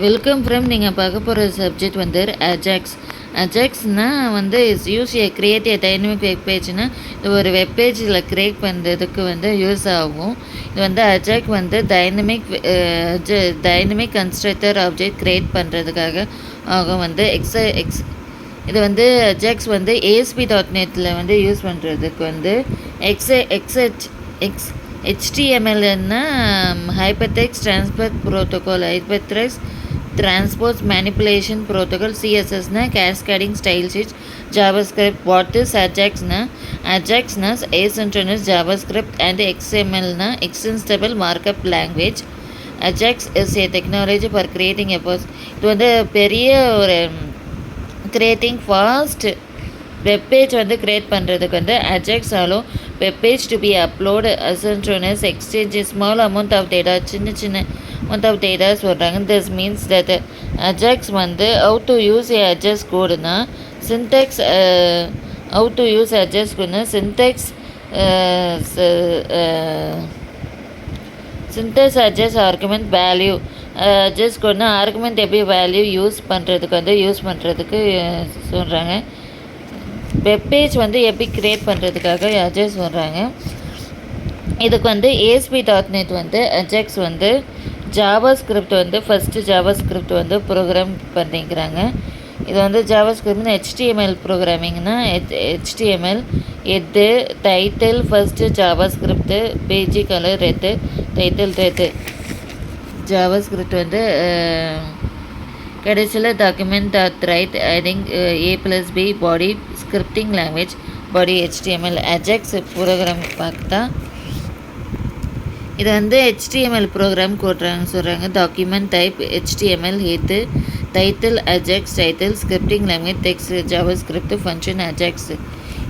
Welcome from நீங்கள் பார்க்க போகிற சப்ஜெக்ட் வந்து அஜாக்ஸ். அஜாக்ஸ்னால் வந்து is use a create a dynamic web பேஜ்னால் இது ஒரு வெப் பேஜில் க்ரியேட் பண்ணுறதுக்கு வந்து யூஸ் ஆகும். இது வந்து அஜாக் வந்து டைனமிக் கன்ஸ்ட்ரக்டர் ஆப்ஜெக்ட் க்ரியேட் பண்ணுறதுக்காக ஆகும். வந்து இது வந்து அஜாக்ஸ் வந்து ASP.NETல வந்து யூஸ் பண்ணுறதுக்கு வந்து HTMLன்னா hypertext transport protocol, hypertext transport manipulation protocol, CSSனா cascading style sheet, JavaScript. What is அஜாக்ஸ்னா asynchronous JavaScript and XMLனா extensible markup language. Ajax is a technology for creating இது வந்து பெரிய ஒரு கிரியேட்டிங் ஃபாஸ்ட் வெப்பேஜ் வந்து க்ரியேட் பண்ணுறதுக்கு வந்து அஜாக்ஸ் ஆலும் webpage to be upload asynchronous exchange small amount of data, சின்ன அமௌண்ட் ஆஃப் டேட்டா சொல்கிறாங்க. திஸ் மீன்ஸ் தட் அஜாக்ஸ் வந்து how to use A Ajax கோடுனா syntax, how to use Ajax கோடுனா syntax adjust argument value. Adjust கோடுனா argument எப்படி value use பண்ணுறதுக்கு சொல்கிறாங்க. Webpage வந்து எப்படி க்ரியேட் பண்ணுறதுக்காக அஜாக்ஸ் சொல்கிறாங்க. இதுக்கு வந்து ASP.NET வந்து அஜாக்ஸ் வந்து ஜாவாஸ்கிரிப்ட் வந்து ஃபஸ்ட்டு ஜாவாஸ்கிரிப்ட் வந்து ப்ரோக்ராம் பண்ணிக்கிறாங்க. இது வந்து ஜாவாஸ்கிரிப்ட்னு HTML ப்ரோக்ராமிங்னா HTML எட்டு title first JavaScript page colour red title red. JavaScript வந்து கடைசியில் document write adding A+B body scripting language body HTML. Ajax program பார்த்தா இது வந்து HTML ப்ரோக்ராம் சொல்கிறாங்க. Document type HTML head title Ajax title scripting language text JavaScript function Ajax.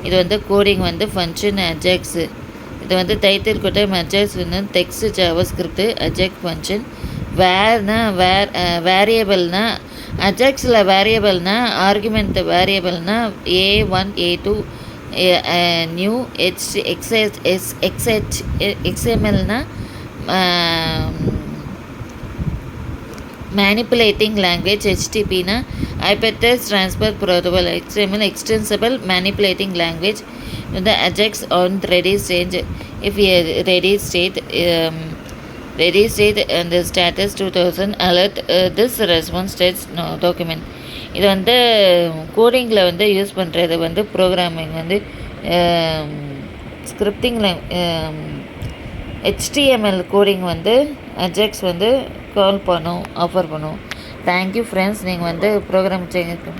இது வந்து coding வந்து function Ajax. இது வந்து டைட்டில் கூட அஜாக்ஸ் வந்து டெக்ஸ்ட் ஜாவாஸ்கிரிப்ட் அஜாக்ஸ் ஃபங்க்ஷன். வேரியபிள்னா அஜாக்ஸில் வேரியபிள்னா ஆர்குமெண்ட் வேரியபிள்னா A1 A2 நியூ XMLனா மேனிப்புலேட்டிங் லாங்குவேஜ். HTTPனா hypertext transport protocol. XML extensible manipulating language. வந்து Ajax on ready stage if ready state and the status 2000 alert this response states no document. இது வந்து கோடிங்கில் வந்து யூஸ் பண்ணுறது வந்து ப்ரோக்ராமிங் வந்து ஸ்கிரிப்டிங்கில் HTML கோடிங் வந்து அஜாக்ஸ் வந்து ஆஃபர் பண்ணும். Thank you friends. நீங்கள் வந்து ப்ரோக்ராம்